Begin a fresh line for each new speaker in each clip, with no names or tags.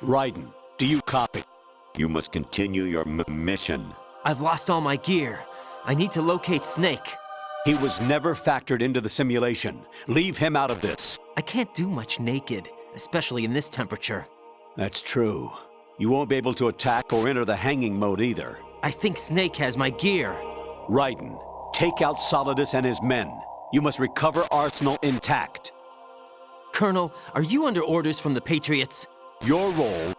Raiden, do you copy? You must continue your mission.
I've lost all my gear. I need to locate Snake.
He was never factored into the simulation. Leave him out of this.
I can't do much naked, especially in this temperature.
That's true. You won't be able to attack or enter the hanging mode either.
I think Snake has my gear.
Raiden, take out Solidus and his men. You must recover Arsenal intact.
Colonel, are you under orders from the Patriots?
Your role,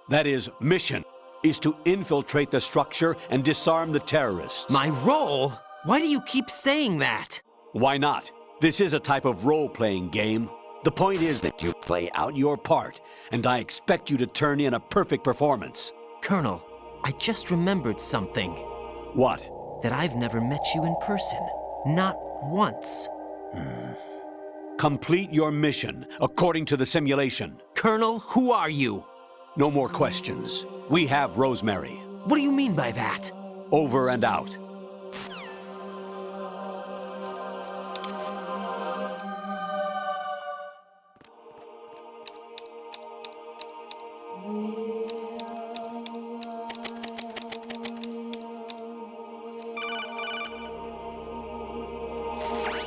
that is, mission, is to infiltrate the structure and disarm the terrorists.
My role? Why do you keep saying that?
Why not? This is a type of role-playing game. The point is that you play out your part, and I expect you to turn in a perfect performance.
Colonel, I just remembered something.
What?
That I've never met you in person. Not once.
Complete your mission, according to the simulation.
Colonel, who are you?
No more questions. We have Rosemary.
What do you mean by that?
Over and out.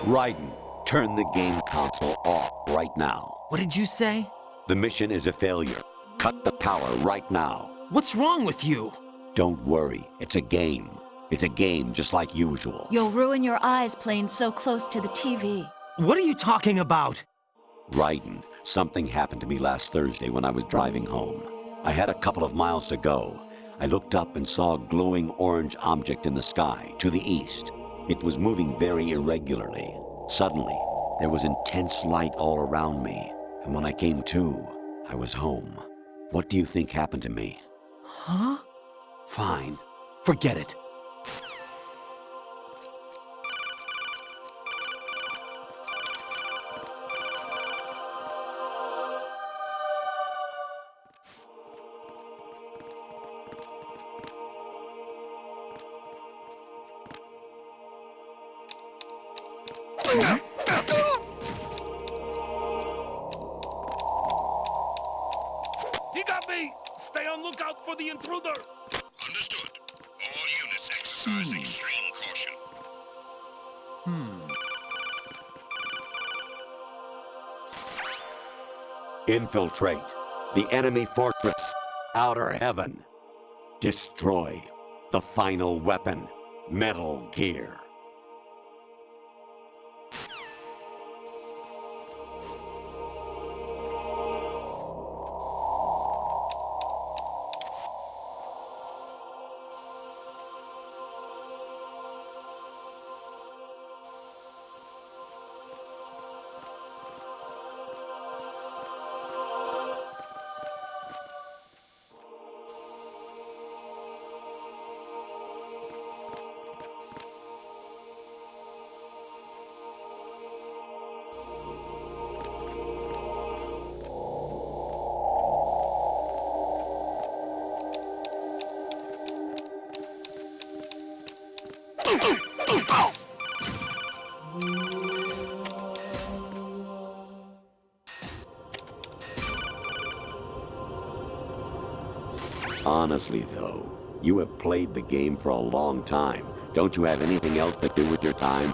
Raiden, turn the game console off right now.
What did you say?
The mission is a failure. Cut the power right now.
What's wrong with you?
Don't worry, it's a game. It's a game just like usual.
You'll ruin your eyes playing so close to the TV.
What are you talking about?
Raiden, something happened to me last Thursday when I was driving home. I had a couple of miles to go. I looked up and saw a glowing orange object in the sky to the east. It was moving very irregularly. Suddenly, there was intense light all around me, and when I came to, I was home. What do you think happened to me?
Huh?
Fine. Forget it.
He got me! Stay on lookout for the intruder!
Understood. All units exercise extreme caution.
Infiltrate the enemy fortress, Outer Heaven. Destroy the final weapon, Metal Gear. Honestly, though, you have played the game for a long time. Don't you have anything else to do with your time?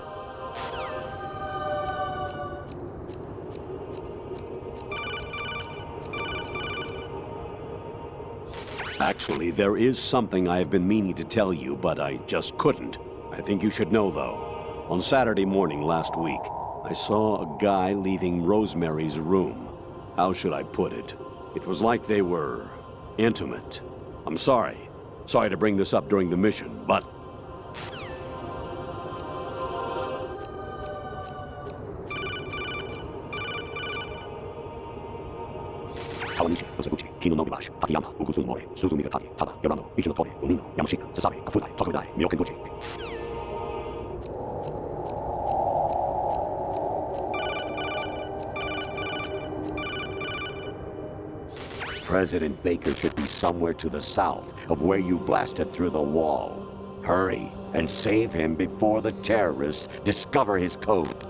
Actually, there is something I have been meaning to tell you, but I just couldn't. I think you should know, though. On Saturday morning last week, I saw a guy leaving Rosemary's room. How should I put it? It was like they were intimate. I'm sorry. Sorry to bring this up during the mission, but... President Baker should be somewhere to the south of where you blasted through the wall. Hurry and save him before the terrorists discover his code.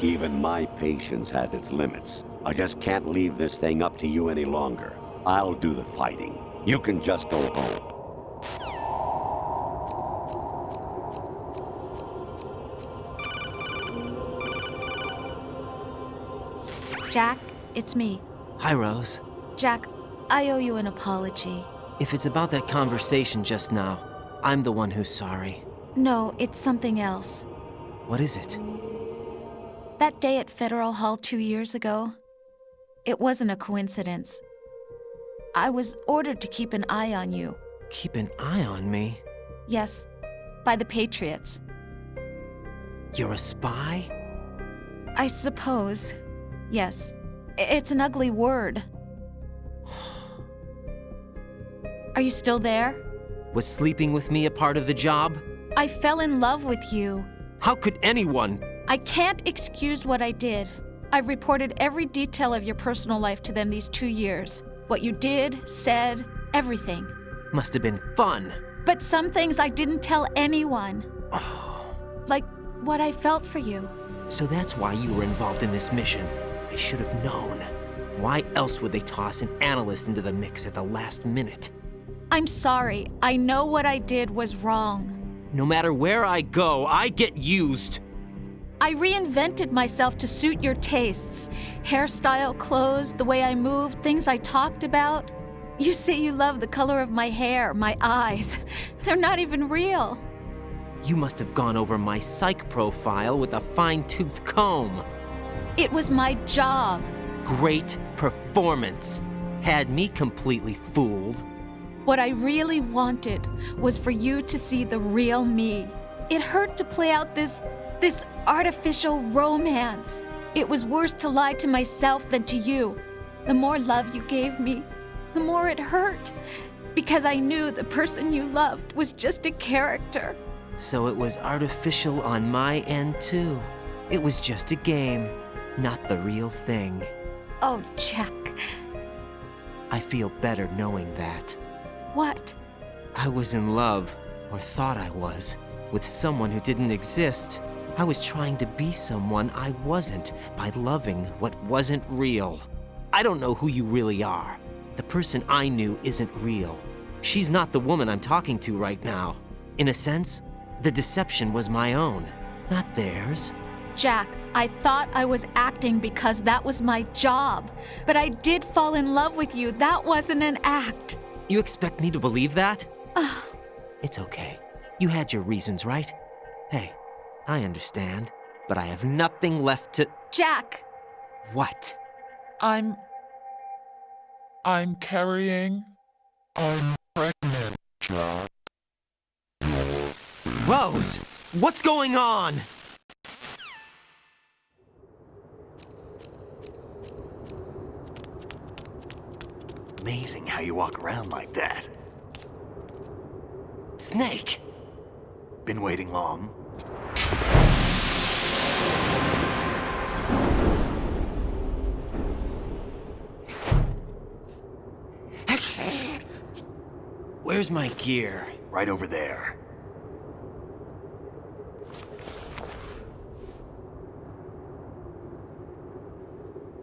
Even my patience has its limits. I just can't leave this thing up to you any longer. I'll do the fighting. You can just go home.
Jack, it's me.
Hi, Rose.
Jack, I owe you an apology.
If it's about that conversation just now, I'm the one who's sorry.
No, it's something else.
What is it?
That day at Federal Hall 2 years ago, it wasn't a coincidence. I was ordered to keep an eye on you.
Keep an eye on me?
Yes, by the Patriots.
You're a spy?
I suppose. Yes. It's an ugly word. Are you still there?
Was sleeping with me a part of the job?
I fell in love with you.
How could anyone?
I can't excuse what I did. I've reported every detail of your personal life to them these 2 years. What you did, said, everything.
Must have been fun.
But some things I didn't tell anyone. Like what I felt for you.
So that's why you were involved in this mission. I should have known. Why else would they toss an analyst into the mix at the last minute?
I'm sorry. I know what I did was wrong.
No matter where I go, I get used.
I reinvented myself to suit your tastes. Hairstyle, clothes, the way I moved, things I talked about. You say you love the color of my hair, my eyes. They're not even real.
You must have gone over my psych profile with a fine-tooth comb.
It was my job.
Great performance. Had me completely fooled.
What I really wanted was for you to see the real me. It hurt to play out this artificial romance. It was worse to lie to myself than to you. The more love you gave me, the more it hurt. Because I knew the person you loved was just a character.
So it was artificial on my end too. It was just a game, not the real thing.
Oh, Jack.
I feel better knowing that.
What?
I was in love, or thought I was, with someone who didn't exist. I was trying to be someone I wasn't by loving what wasn't real. I don't know who you really are. The person I knew isn't real. She's not the woman I'm talking to right now. In a sense, the deception was my own, not theirs.
Jack, I thought I was acting because that was my job. But I did fall in love with you. That wasn't an act.
You expect me to believe that? It's okay. You had your reasons, right? Hey, I understand, but I have nothing left to...
Jack!
What?
I'm carrying. I'm pregnant, Jack.
Rose, what's going on?
Amazing how you walk around like that.
Snake!
Been waiting long?
Where's my gear?
Right over there.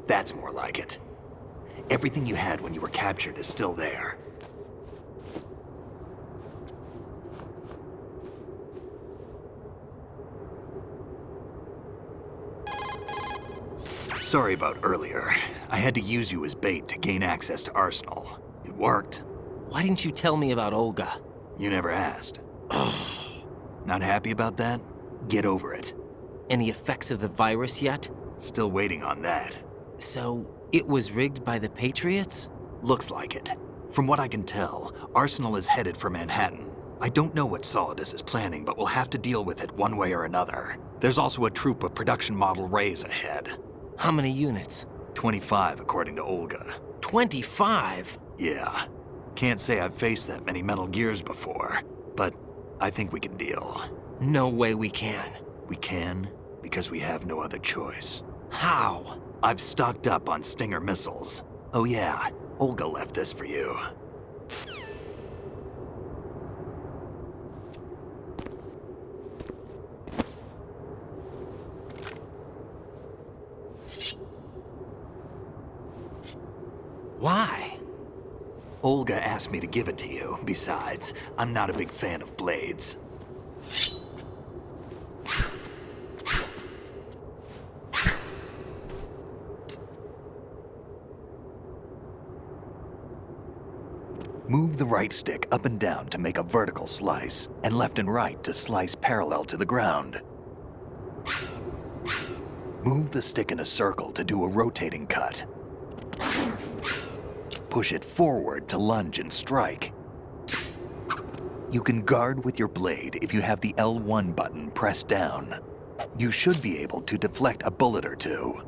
That's more like it. Everything you had when you were captured is still there. Sorry about earlier. I had to use you as bait to gain access to Arsenal. It worked.
Why didn't you tell me about Olga?
You never asked. Not happy about that? Get over it.
Any effects of the virus yet?
Still waiting on that.
So, it was rigged by the Patriots?
Looks like it. From what I can tell, Arsenal is headed for Manhattan. I don't know what Solidus is planning, but we'll have to deal with it one way or another. There's also a troop of production model Rays ahead.
How many units?
25, according to Olga.
25?
Yeah. Can't say I've faced that many Metal Gears before, but I think we can deal.
No way we can.
We can, because we have no other choice.
How?
I've stocked up on Stinger missiles. Oh yeah, Olga left this for you.
Why?
Olga asked me to give it to you. Besides, I'm not a big fan of blades. Move the right stick up and down to make a vertical slice, and left and right to slice parallel to the ground. Move the stick in a circle to do a rotating cut. Push it forward to lunge and strike. You can guard with your blade if you have the L1 button pressed down. You should be able to deflect a bullet or two.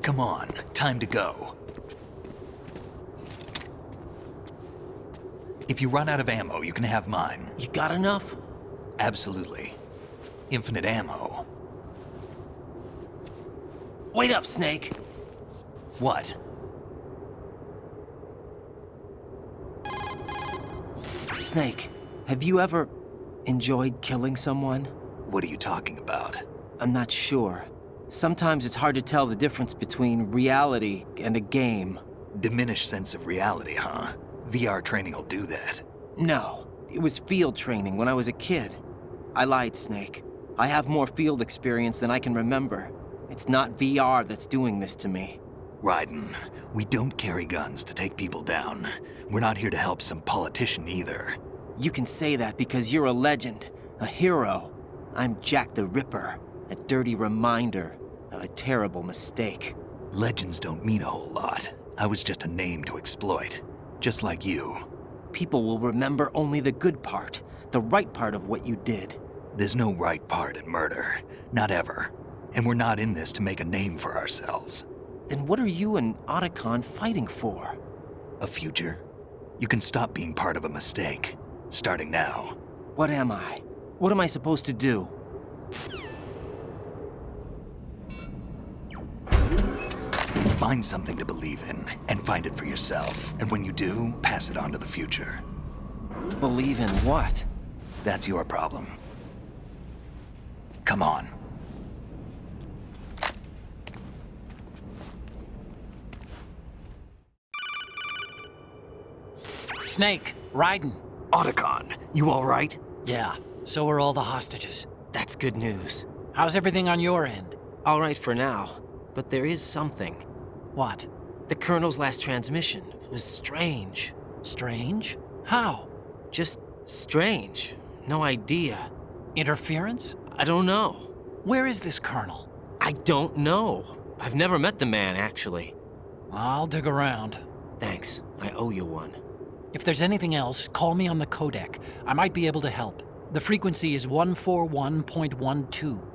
Come on, time to go. If you run out of ammo, you can have mine.
You got enough?
Absolutely. Infinite ammo.
Wait up, Snake.
What?
Snake, have you ever enjoyed killing someone?
What are you talking about?
I'm not sure. Sometimes it's hard to tell the difference between reality and a game.
Diminished sense of reality, huh? VR training will do that.
No, it was field training when I was a kid. I lied, Snake. I have more field experience than I can remember. It's not VR that's doing this to me.
Raiden, we don't carry guns to take people down. We're not here to help some politician either.
You can say that because you're a legend, a hero. I'm Jack the Ripper, a dirty reminder of a terrible mistake.
Legends don't mean a whole lot. I was just a name to exploit, just like you.
People will remember only the good part, the right part of what you did.
There's no right part in murder, not ever. And we're not in this to make a name for ourselves.
Then what are you and Otacon fighting for?
A future. You can stop being part of a mistake, starting now.
What am I? What am I supposed to do?
Find something to believe in, and find it for yourself. And when you do, pass it on to the future.
Believe in what?
That's your problem. Come on.
Snake, Raiden.
Otacon, you all right?
Yeah, so are all the hostages.
That's good news.
How's everything on your end?
All right for now, but there is something.
What?
The Colonel's last transmission was strange.
Strange? How?
Just strange. No idea.
Interference?
I don't know.
Where is this Colonel?
I don't know. I've never met the man, actually.
I'll dig around.
Thanks. I owe you one.
If there's anything else, call me on the codec. I might be able to help. The frequency is 141.12.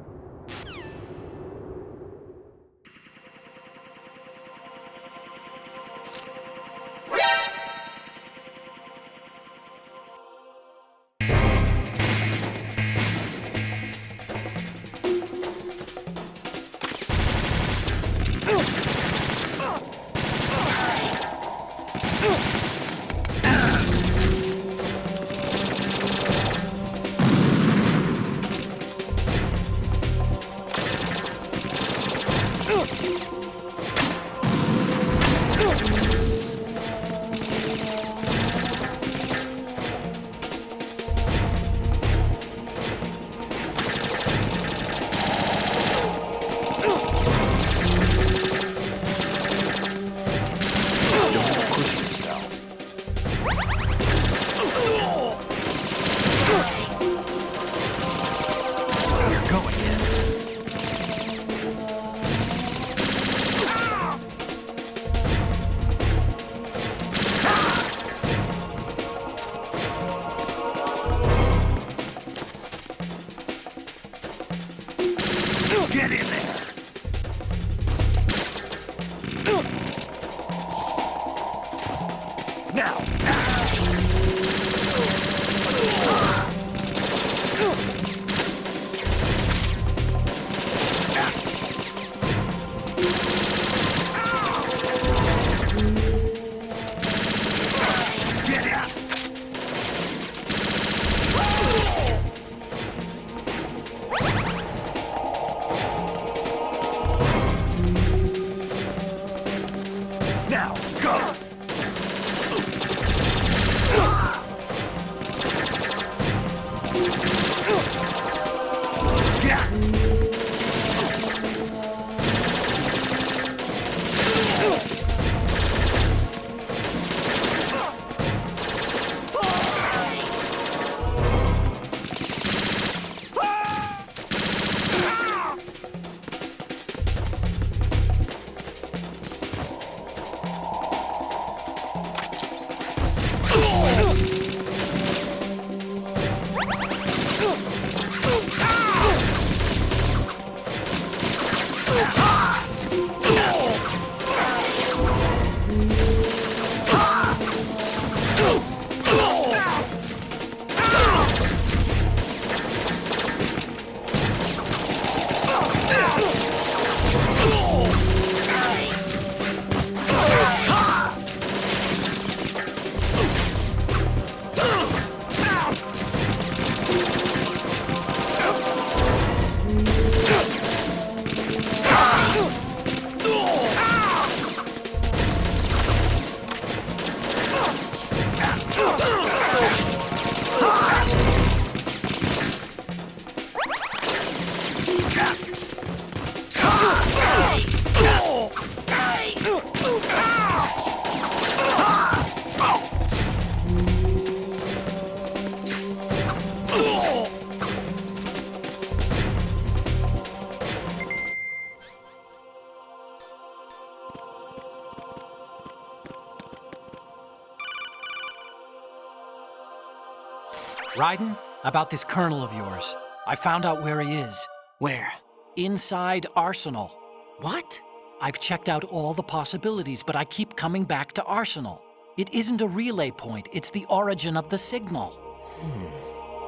Raiden, about this colonel of yours. I found out where he is.
Where?
Inside Arsenal.
What?
I've checked out all the possibilities, but I keep coming back to Arsenal. It isn't a relay point, it's the origin of the signal.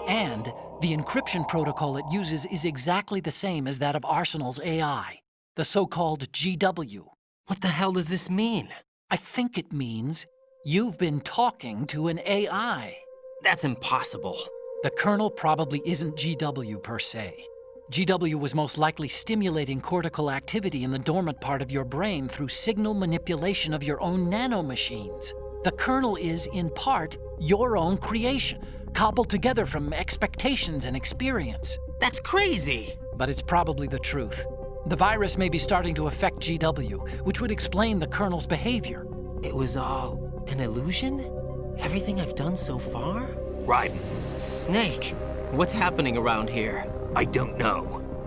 And the encryption protocol it uses is exactly the same as that of Arsenal's AI, the so-called GW.
What the hell does this mean?
I think it means you've been talking to an AI.
That's impossible.
The kernel probably isn't GW per se. GW was most likely stimulating cortical activity in the dormant part of your brain through signal manipulation of your own nanomachines. The kernel is, in part, your own creation, cobbled together from expectations and experience.
That's crazy!
But it's probably the truth. The virus may be starting to affect GW, which would explain the kernel's behavior.
It was all an illusion? Everything I've done so far?
Raiden,
Snake, what's happening around here?
I don't know.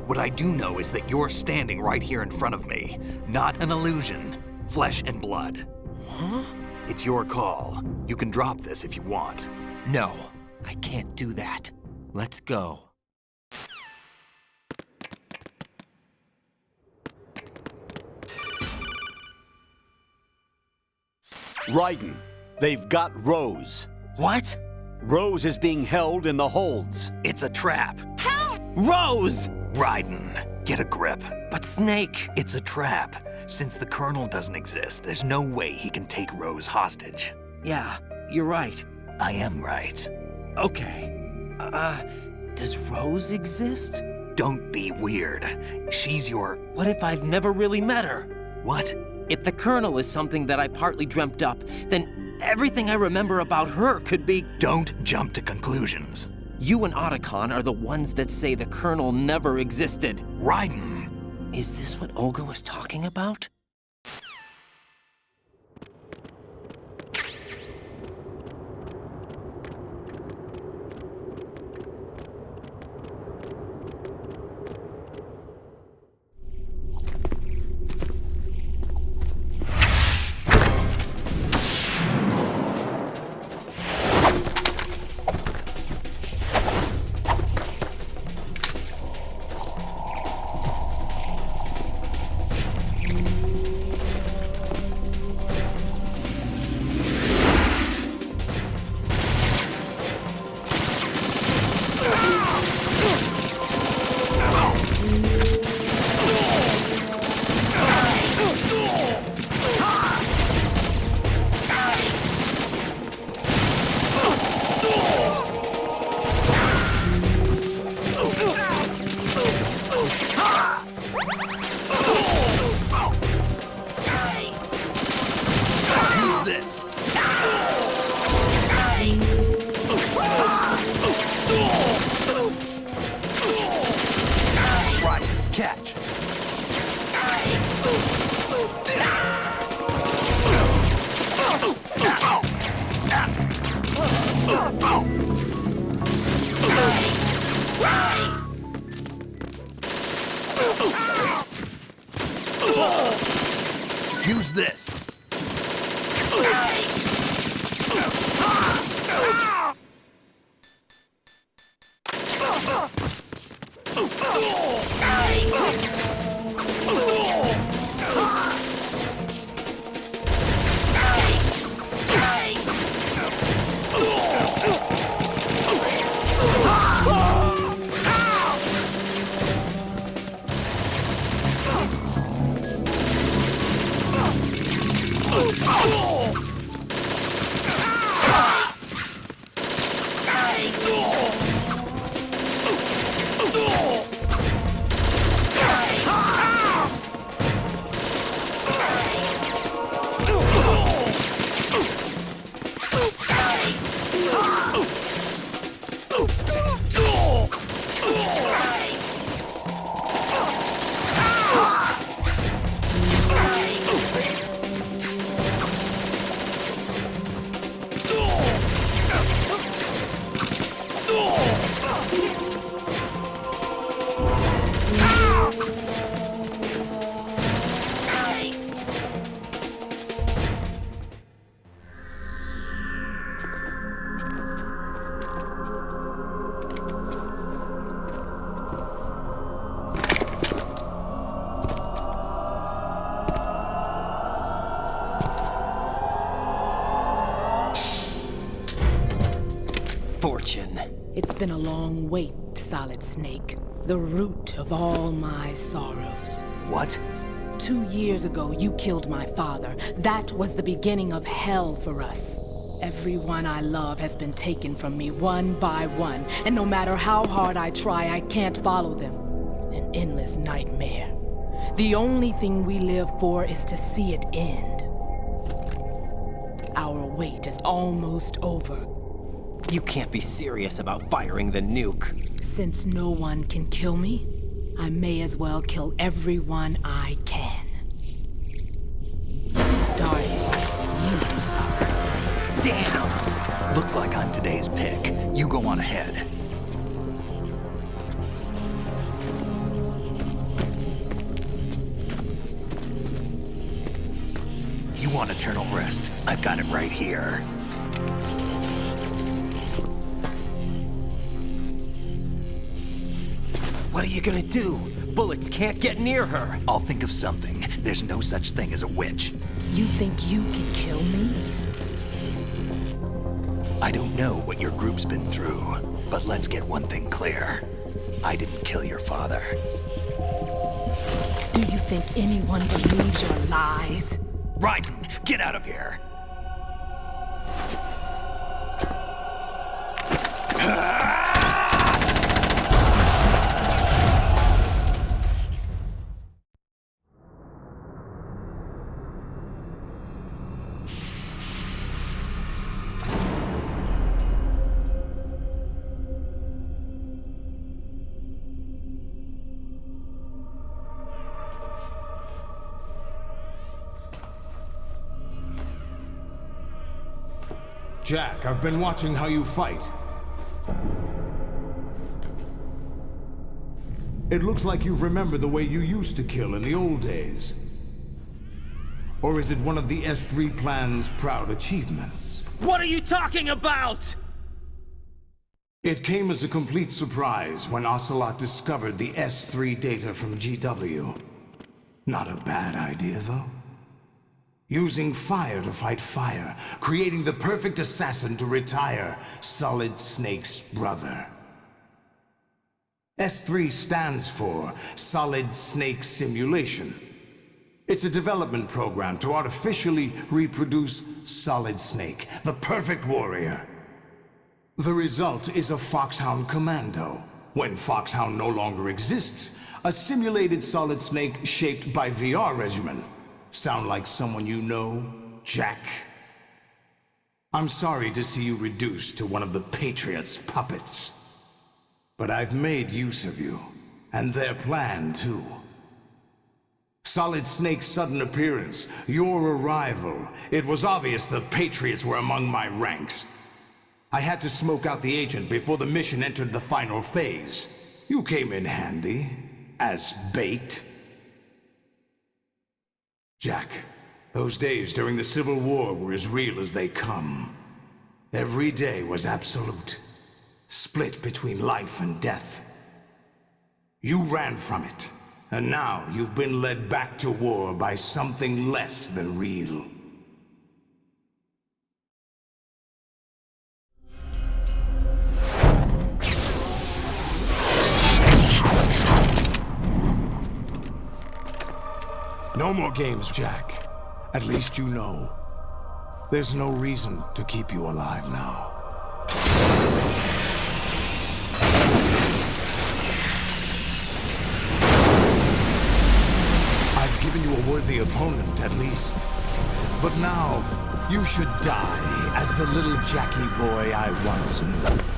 What I do know is that you're standing right here in front of me. Not an illusion. Flesh and blood.
Huh?
It's your call. You can drop this if you want.
No, I can't do that. Let's go.
Raiden, they've got Rose.
What?
Rose is being held in the holds.
It's a trap.
Rose!
Raiden, get a grip.
But Snake...
It's a trap. Since the Colonel doesn't exist, there's no way he can take Rose hostage.
Yeah, you're right.
I am right.
Okay. Does Rose exist?
Don't be weird. She's your...
What if I've never really met her?
What?
If the Colonel is something that I partly dreamt up, then everything I remember about her could be...
Don't jump to conclusions.
You and Otacon are the ones that say the Colonel never existed.
Raiden!
Is this what Olga was talking about?
Use this.
Fortune.
It's been a long wait, Solid Snake. The root of all my sorrows.
What?
2 years ago, you killed my father. That was the beginning of hell for us. Everyone I love has been taken from me one by one, and no matter how hard I try, I can't follow them. An endless nightmare. The only thing we live for is to see it end. Our wait is almost over.
You can't be serious about firing the nuke.
Since no one can kill me, I may as well kill everyone I can. Starting with you, Solid Snake.
Damn! Looks like I'm today's pick. You go on ahead. You want eternal rest? I've got it right here.
What are you gonna do? Bullets can't get near her.
I'll think of something. There's no such thing as a witch.
You think you can kill me?
I don't know what your group's been through, but let's get one thing clear. I didn't kill your father.
Do you think anyone believes your lies?
Raiden, get out of here!
Jack, I've been watching how you fight. It looks like you've remembered the way you used to kill in the old days. Or is it one of the S3 plan's proud achievements?
What are you talking about?
It came as a complete surprise when Ocelot discovered the S3 data from GW. Not a bad idea, though. Using fire to fight fire, creating the perfect assassin to retire Solid Snake's brother. S3 stands for Solid Snake Simulation. It's a development program to artificially reproduce Solid Snake, the perfect warrior. The result is a Foxhound Commando. When Foxhound no longer exists, a simulated Solid Snake shaped by VR regimen. Sound like someone you know, Jack? I'm sorry to see you reduced to one of the Patriots' puppets. But I've made use of you, and their plan too. Solid Snake's sudden appearance, your arrival, it was obvious the Patriots were among my ranks. I had to smoke out the agent before the mission entered the final phase. You came in handy, as bait. Jack, Those days during the Civil War were as real as they come. Every day was absolute, split between life and death. You ran from it, and now you've been led back to war by something less than real. No more games, Jack. At least you know. There's no reason to keep you alive now. I've given you a worthy opponent, at least. But now, you should die as the little Jackie boy I once knew.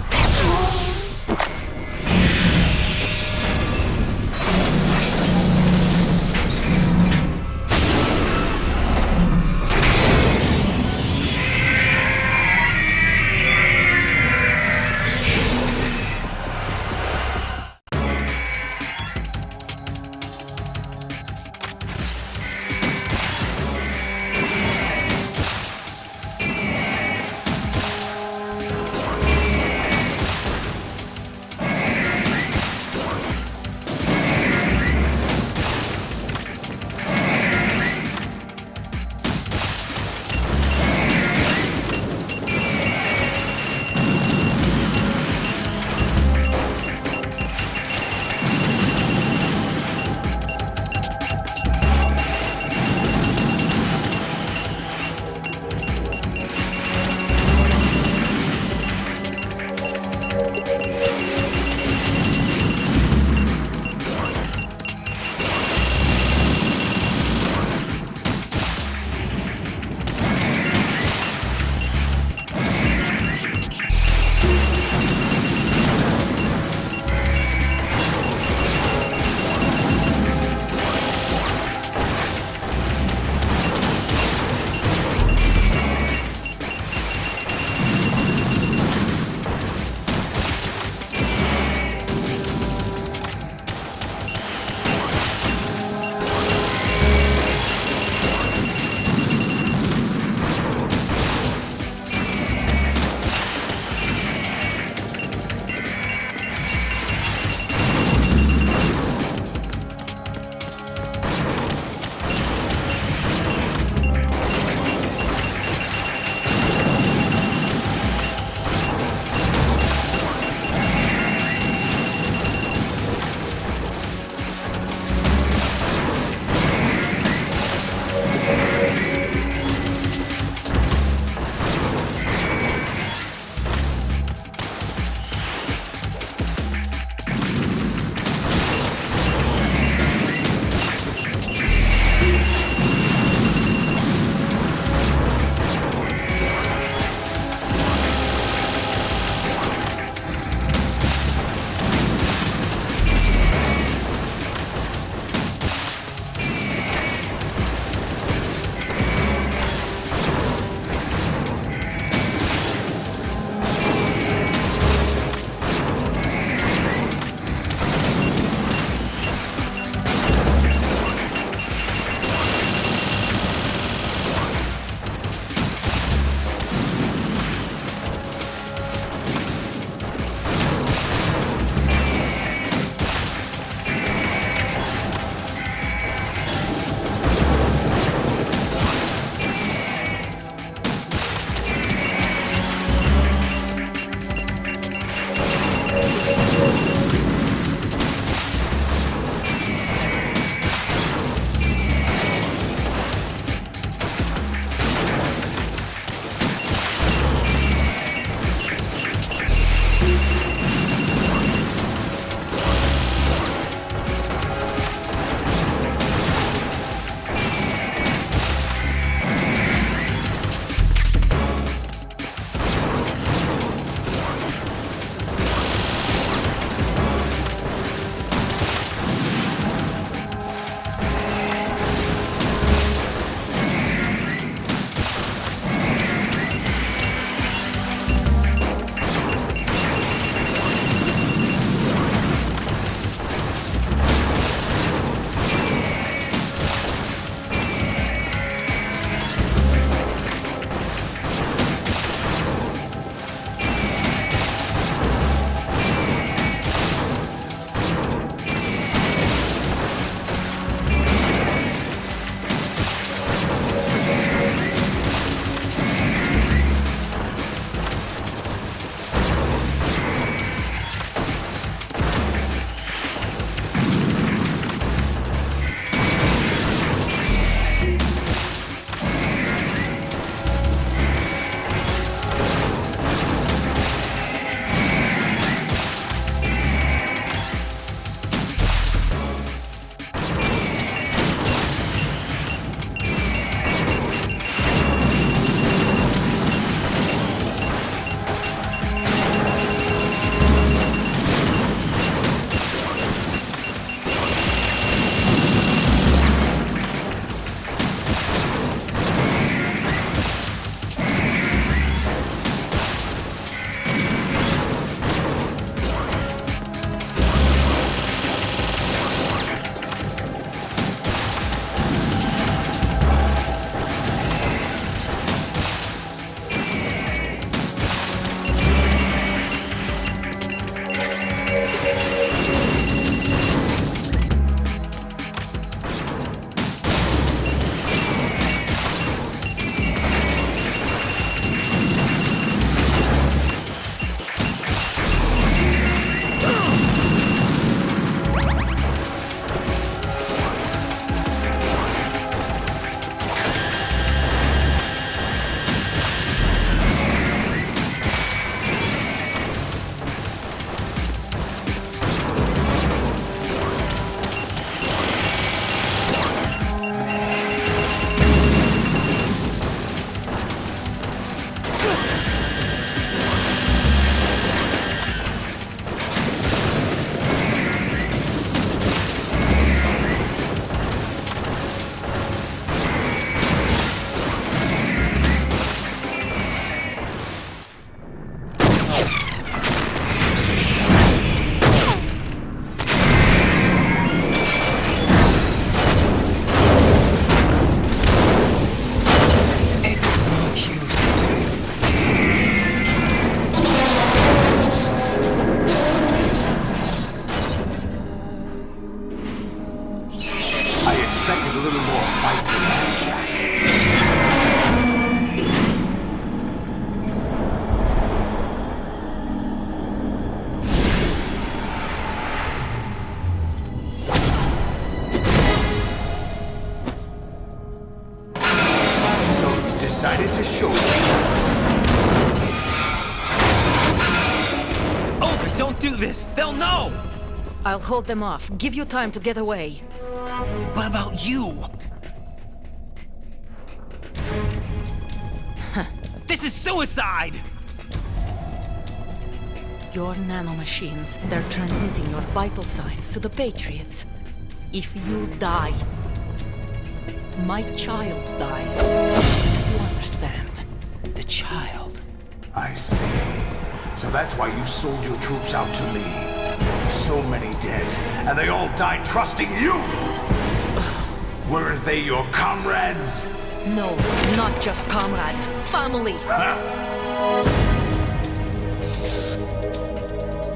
decided to show you.
Olga, don't do this! They'll know!
I'll hold them off. Give you time to get away.
What about you? This is suicide!
Your nanomachines, they're transmitting your vital signs to the Patriots. If you die, my child dies. You understand?
The child.
I see. So that's why you sold your troops out to me. So many dead, and they all died trusting you! Weren't they your comrades?
No, not just comrades. Family.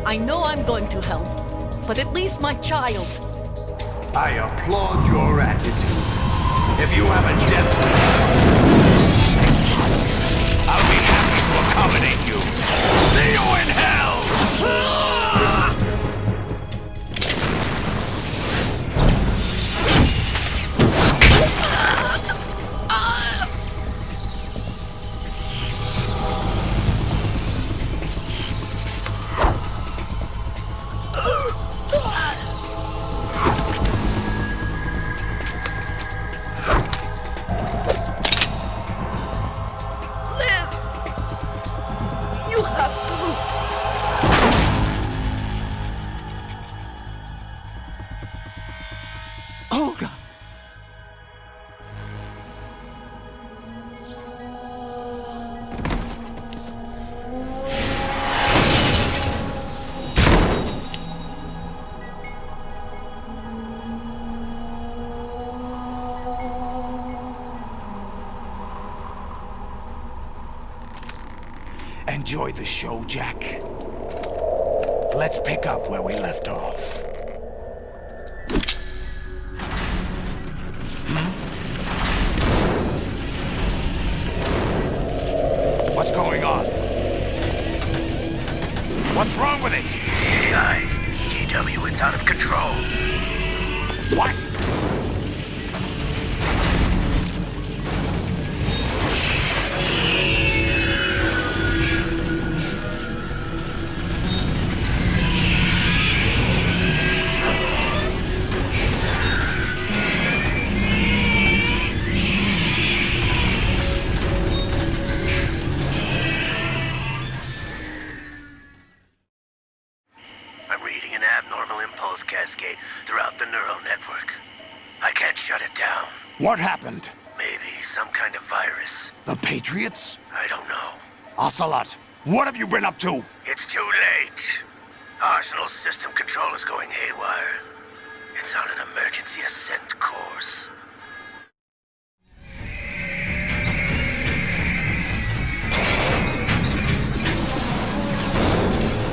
I know I'm going to help, but at least my child.
I applaud your attitude. If you have a death wish, I'll be happy to accommodate you. See you in hell!
You have to.
Olga!
Enjoy the show, Jack. Let's pick up where we left off. What's going on? What's wrong with it?
AI, GW, it's out of control.
What?
I'm reading an abnormal impulse cascade throughout the neural network. I can't shut it down.
What happened?
Maybe some kind of virus.
The Patriots?
I don't know.
Ocelot, what have you been up to?
It's too late. Arsenal's system control is going haywire. It's on an emergency ascent course.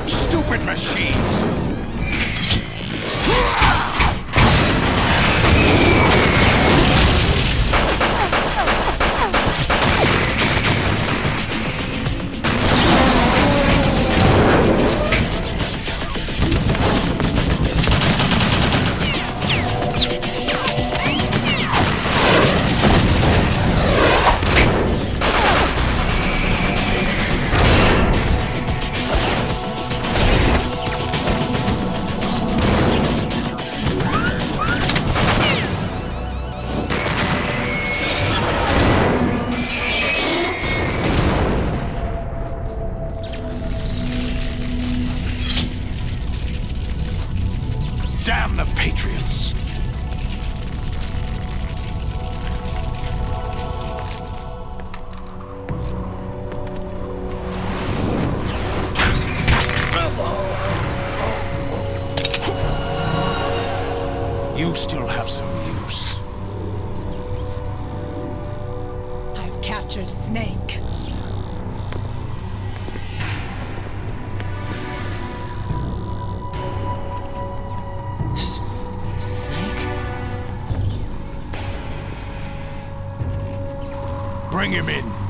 Stupid machines! Damn the Patriots! You still have some use.
I've captured Snake.
Snake?
Bring him in.